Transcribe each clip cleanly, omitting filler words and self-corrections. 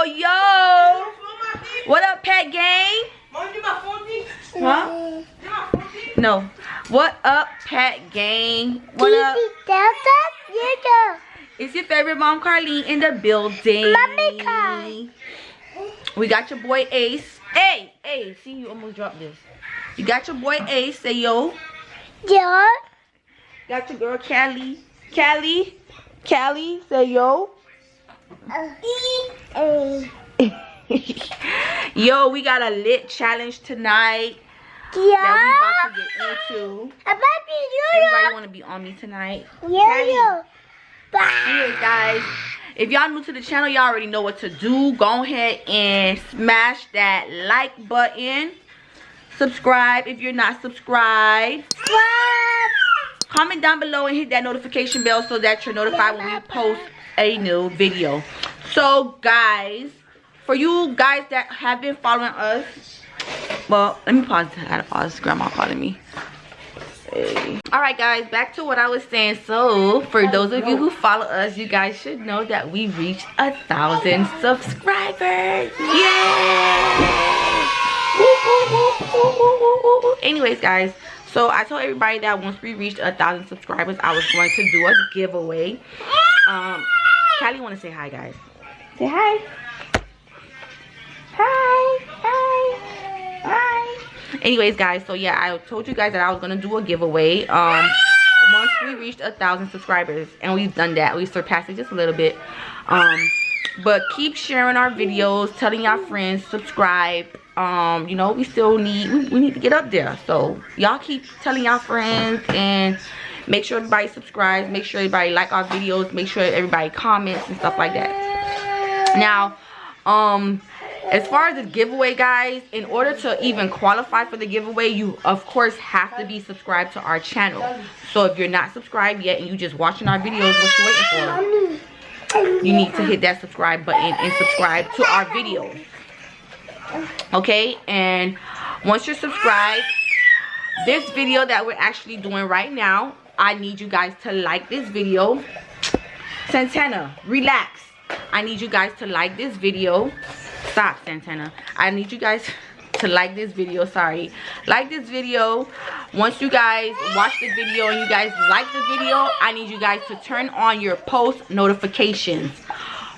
Yo. What up, pet gang? Huh? No. What up, pet gang? What up? It's your favorite mom, Carlene, in the building. We got your boy Ace. Hey, see, you almost dropped this. You got your boy Ace. Say yo. Yo. Got your girl Callie. Callie, say yo. Yo, we got a lit challenge tonight that we about to get into. Everybody want to be on me tonight. Anyways, guys, if y'all new to the channel, y'all already know what to do. Go ahead and smash that like button. Subscribe if you're not subscribed. Comment down below and hit that notification bell so that you're notified when we post a new video. So guys, for you guys that have been following us, well, let me pause. I gotta pause. Grandma calling me. Hey. All right, guys, back to what I was saying. So for those of you who follow us, you guys should know that we reached 1,000 subscribers. Yay! Anyways, guys, so I told everybody that once we reached 1,000 subscribers, I was going to do a giveaway. Callie want to say hi, guys. Say hi. Hi. Anyways, guys, so yeah, I told you guys that I was gonna do a giveaway. Once we reached 1,000 subscribers, and we've done that, we surpassed it just a little bit. But keep sharing our videos, telling your friends, subscribe. You know, we still need we need to get up there. So y'all keep telling y'all friends and make sure everybody subscribes, make sure everybody like our videos, make sure everybody comments and stuff like that. Now, as far as the giveaway, guys, in order to even qualify for the giveaway, you of course have to be subscribed to our channel. So if you're not subscribed yet and you just watching our videos, what you waiting for? You need to hit that subscribe button and subscribe to our videos. Okay, and once you're subscribed, this video that we're actually doing right now, I need you guys to like this video. Santana, relax. I need you guys to like this video. Stop, Santana. I need you guys to like this video. Sorry. Like this video. Once you guys watch the video and you guys like the video, I need you guys to turn on your post notifications.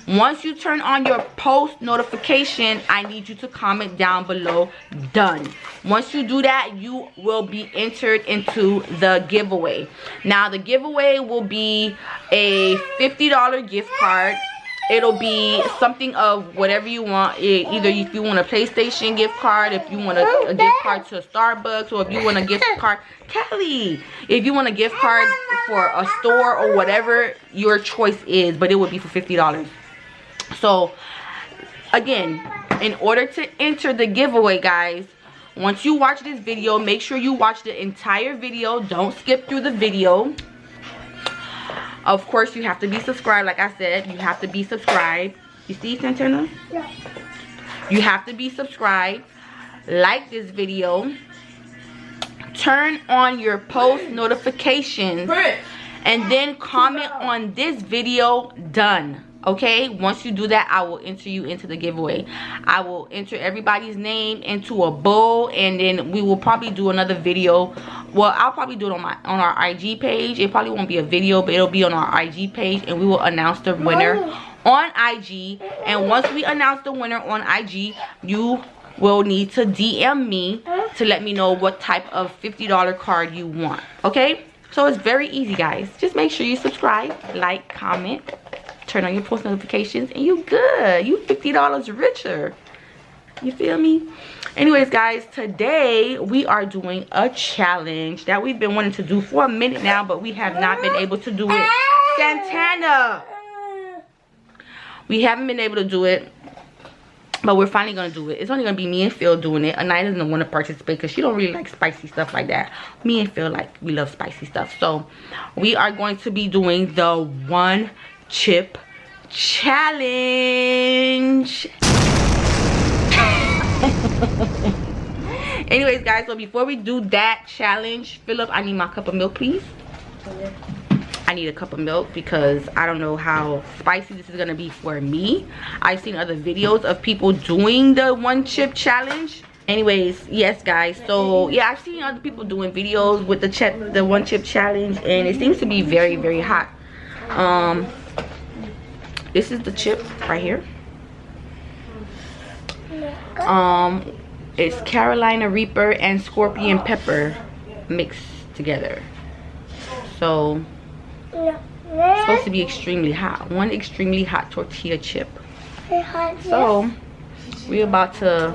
Once you turn on your post notification, I need you to comment down below done. Once you do that, you will be entered into the giveaway. Now the giveaway will be a $50 gift card. It'll be something of whatever you want. Either if you want a PlayStation gift card, if you want a gift card to a Starbucks, or if you want a gift card, Kelly, if you want a gift card for a store or whatever your choice is, but it would be for $50. So again, in order to enter the giveaway, guys, once you watch this video, make sure you watch the entire video. Don't skip through the video. Of course, you have to be subscribed. Like I said, you have to be subscribed. You see, Santana? Yeah. You have to be subscribed. Like this video. Turn on your post notifications. And then comment on this video done. Okay, once you do that, I will enter you into the giveaway. I will enter everybody's name into a bowl, and then we will probably do another video. Well, I'll probably do it on our IG page. It probably won't be a video, but it'll be on our IG page, and we will announce the winner on IG. And once we announce the winner on IG, you will need to DM me to let me know what type of $50 card you want. Okay, so it's very easy, guys. Just make sure you subscribe, like, comment, turn on your post notifications, and you good. You $50 richer. You feel me? Anyways, guys, today we are doing a challenge that we've been wanting to do for a minute now, but we have not been able to do it. Santana! We haven't been able to do it, but we're finally gonna do it. It's only gonna be me and Phil doing it. Anaya doesn't want to participate because she don't really like spicy stuff like that. Me and Phil, like, we love spicy stuff. So we are going to be doing the 1 chip challenge. Anyways, guys, so before we do that challenge, Philip, I need my cup of milk, please. I need a cup of milk because I don't know how spicy this is gonna be for me. I've seen other videos of people doing the 1 chip challenge. Anyways, yes, guys, so yeah, I've seen other people doing videos with the 1 chip challenge, and it seems to be very, very hot. This is the chip right here. It's Carolina Reaper and Scorpion Pepper mixed together. So it's supposed to be extremely hot. 1 extremely hot tortilla chip. So we're about to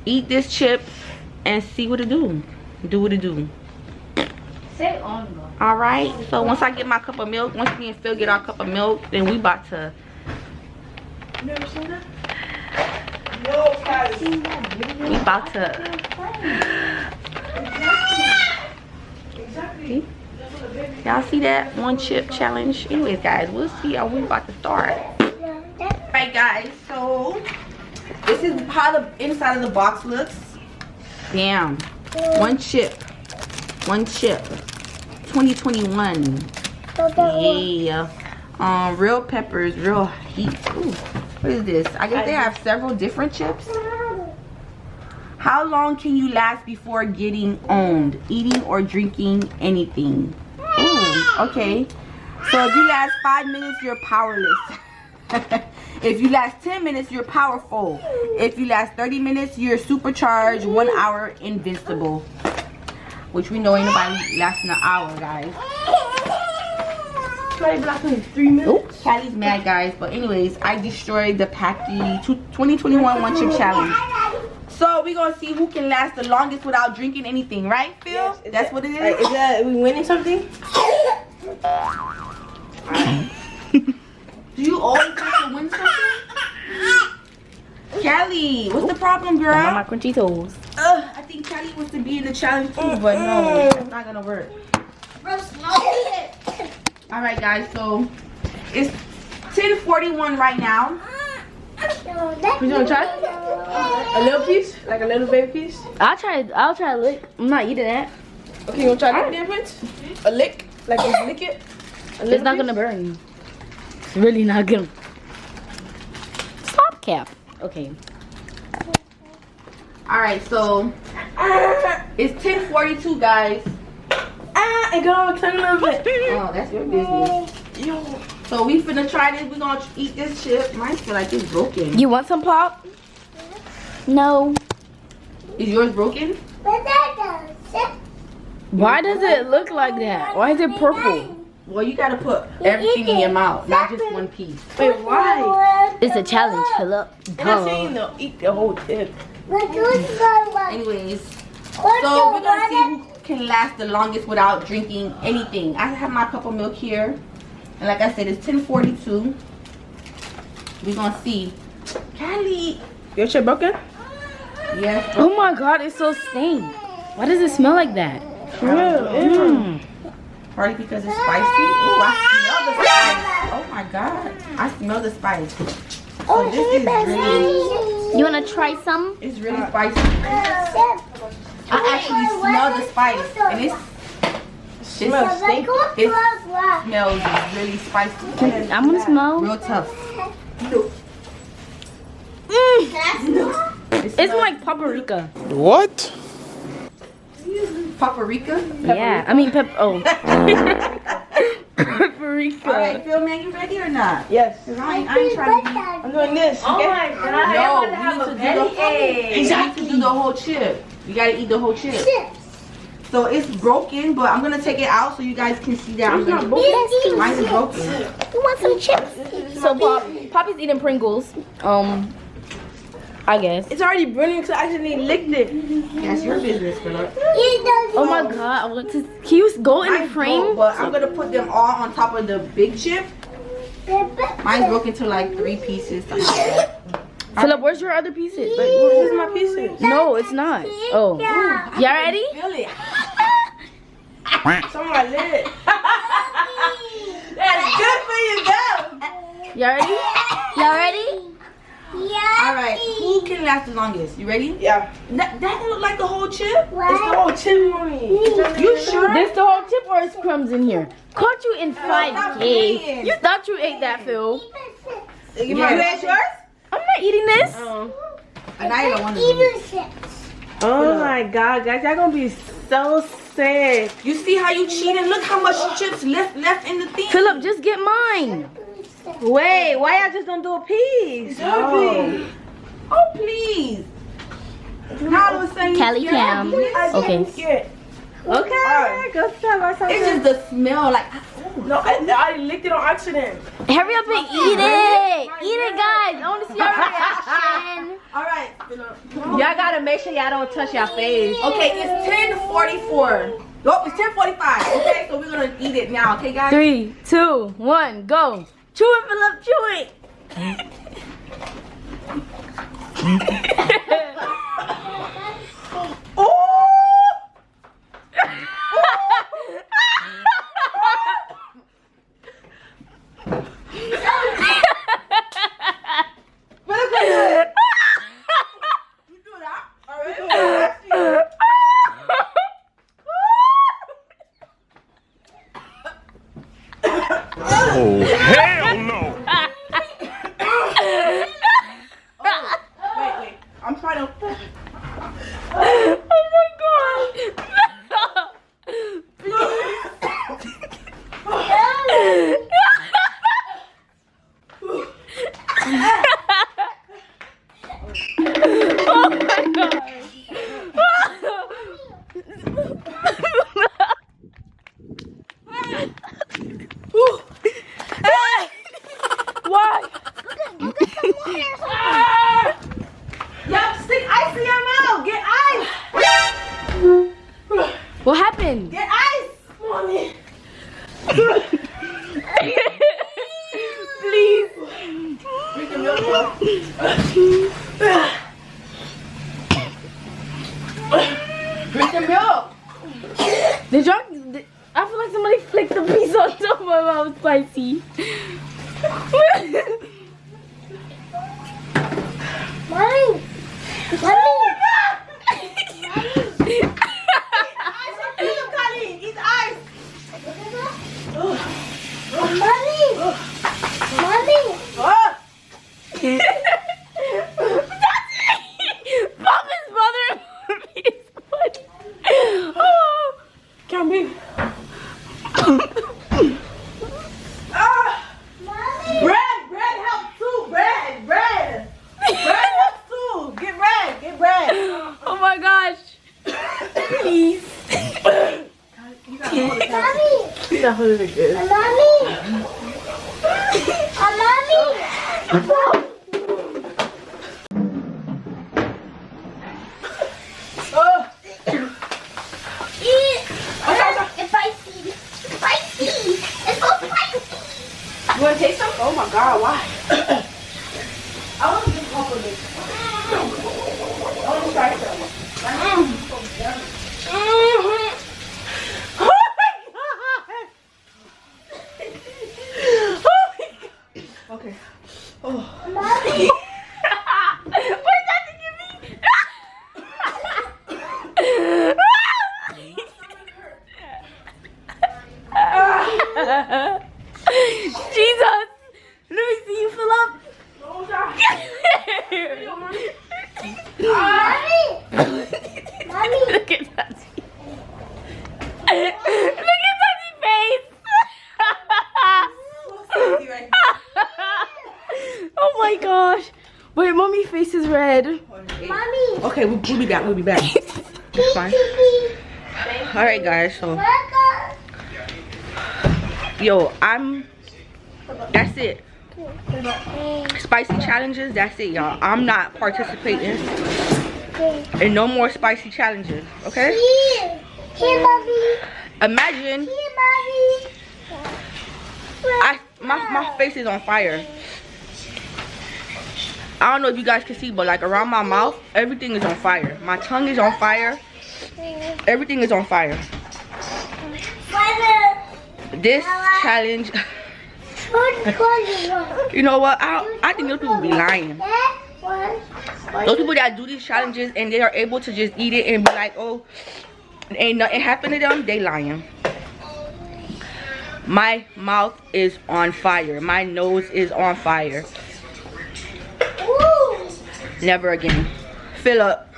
eat this chip and see what it do. Do what it do. All right. So once I get my cup of milk, once me and Phil get our cup of milk, then we about to. Never seen that? We about to. Exactly. Y'all see that 1 chip challenge? Anyways, guys, we'll see how we about to start. Alright, guys, so this is how the inside of the box looks. Damn. 1 chip. 1 chip. 2021. Yeah. Real peppers, real heat. Ooh, what is this? I guess they have several different chips. How long can you last before getting owned? Eating or drinking anything? Ooh, okay. So if you last 5 minutes, you're powerless. If you last 10 minutes, you're powerful. If you last 30 minutes, you're supercharged. 1 hour, invincible. Which we know ain't nobody lasting an hour, guys. Try blocking 3 minutes. Oops. Callie's mad, guys. But anyways, I destroyed the Packy 2021 1 chip challenge. So we're gonna see who can last the longest without drinking anything, right, Phil? Yes, that's what it is. Is that we winning something? Do you always have to win something? Callie, what's the problem, girl? My crunchy toes. I think Callie wants to be in the challenge too, but no, it's not gonna work. All right, guys. So it's 10:41 right now. You gonna try? A little piece? Like a little baby piece? I'll try a lick. I'm not eating that. Okay, you wanna try that Prince? A lick? Like just lick it? It's not gonna burn you. It's really not gonna. Stop, Cap. Okay. All right, so it's 10:42, guys. It got turn a little bit. Oh, that's your business. Yo. So we finna try this. We're gonna eat this chip. Mine feel like it's broken. You want some pop? No. Is yours broken? Why does it look like that? Why is it purple? Well, you gotta put everything in your mouth, not just 1 piece. Wait, why? It's a challenge, Philip. I'm not saying to eat the whole tip. Anyways, so we're gonna see who can last the longest without drinking anything. I have my cup of milk here, and like I said, it's 10:42. We're gonna see. Callie. Your chip broken? Yes. Oh my God, it's so stained. Why does it smell like that? Probably because it's spicy. Oh, I smell the spice. Oh my God, I smell the spice. So this is really. You wanna try some? It's really spicy. I actually smell the spice, and it smells really spicy. I'm gonna smell. Real tough. It's like paprika. What? Paprika? Yeah, I mean paprika. All right, Phil, man, you ready or not? Yes. Cause I ain't trying to be. I'm doing this. Oh my God! No, I want to have a belly ache. You need to do the whole chip. You gotta eat the whole chip. So it's broken, but I'm gonna take it out so you guys can see that I'm gonna. Mine is broken. You want some chips? So Poppy's eating Pringles. I guess. It's already burning because I accidentally licked it. That's your business, Philip. Oh my god, I want to. Can you go in the frame? But I'm gonna put them all on top of the big chip. Mine's broken to like 3 pieces. Something like that. Philip, where's your other pieces? Like, this is my pieces. No, it's not. Oh. Y'all ready? Feel it. It's on my lid. That's good for you, girl. Y'all ready? Y'all ready? All right, who can last the longest? You ready? Yeah. That don't look like the whole chip. It's the whole chip, mommy. You sure? This the whole chip or is crumbs in here? Caught you in 5K. playing. You thought you ate that, Phil. You ate yours? I'm not eating this. And I don't want to. Oh my god, guys, y'all gonna be so sick. You see how you cheated? Look how much chips left in the thing. Philip, just get mine. Wait, why y'all just don't do a piece? Oh, please. Now all of a sudden, Cali you're Cam. happy. Okay. Okay, go tell myself. It's just the smell, like. No, I licked it on accident. Hurry up and eat it. Eat it, guys. I want to see your reaction. All right. Y'all gotta make sure y'all don't touch your face. Okay, it's 10:44. Nope, it's 10:45. Okay, so we're gonna eat it now. Okay, guys. 3, 2, 1, go. Chew it, Philip. Chew it. Oh, hell no! Wait. I'm trying to. Oh my god. Why? Yup, stick ice in your mouth. Get ice. What happened? Get ice. Mommy. Please. Drink the milk, bro. Drink the milk. Did y'all? I feel like somebody flicked the piece on top of my mouth. Spicy. Mommy! Mama's mother is funny. Oh. Can't be. Bread helps too. Bread helps too. Get bread. Oh my gosh. Please. That was really good. You want to taste some? Oh my god, why? I want to get compliment. I want to try some. Okay. Where's that to give me? Jesus. Let me see you fill up. Look at that. Look at Tati's face. Oh my gosh. Wait, mommy's face is red. Okay, we'll be back. It's fine. All right, guys. So, yo, that's it. Spicy challenges, that's it, y'all. I'm not participating in no more spicy challenges, okay? Imagine my face is on fire. I don't know if you guys can see, but like around my mouth, everything is on fire. My tongue is on fire. Everything is on fire. This challenge, you know what? I think those people be lying. Those people that do these challenges and they are able to just eat it and be like, oh, ain't nothing happened to them, they lying. My mouth is on fire. My nose is on fire. Never again. Fill up.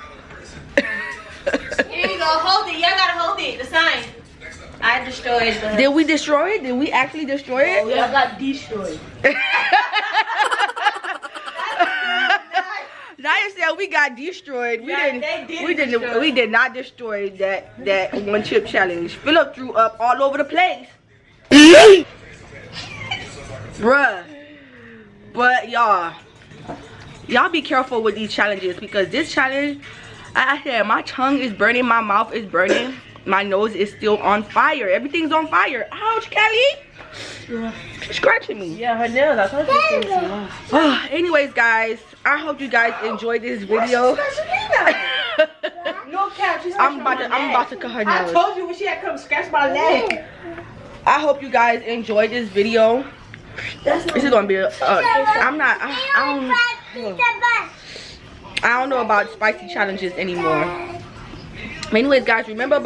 Here you go. Hold it. Y'all gotta hold it. The sign. I destroyed the... Did we destroy it? Did we actually destroy it? Y'all got destroyed. Naya said we got destroyed. Yeah, we did not destroy that one chip challenge. Philip threw up all over the place. Bruh. But y'all be careful with these challenges, because this challenge, I said, my tongue is burning, my mouth is burning, my nose is still on fire. Everything's on fire. Ouch, Kelly. She's scratching me. Yeah, her nails. I told you. Anyways, guys, I hope you guys enjoyed this video. No cap. I'm about to cut her I nails. told you when she had come scratch my leg. I hope you guys enjoyed this video. This is gonna be I don't know about spicy challenges anymore. Anyways, guys, remember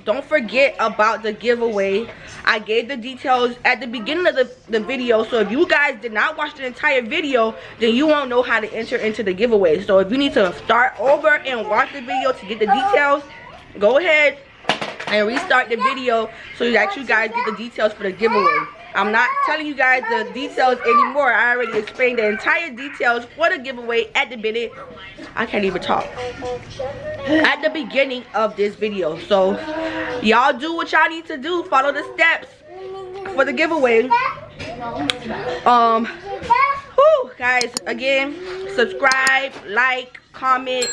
don't forget about the giveaway. I gave the details at the beginning of the video, so if you guys did not watch the entire video, then you won't know how to enter into the giveaway. So if you need to start over and watch the video to get the details, go ahead and restart the video so that you guys get the details for the giveaway. I'm not telling you guys the details anymore. I already explained the entire details for the giveaway at the beginning. I can't even talk. At the beginning of this video. So y'all do what y'all need to do. Follow the steps for the giveaway. Guys, again, subscribe, like, comment,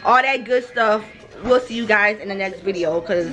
all that good stuff. We'll see you guys in the next video, because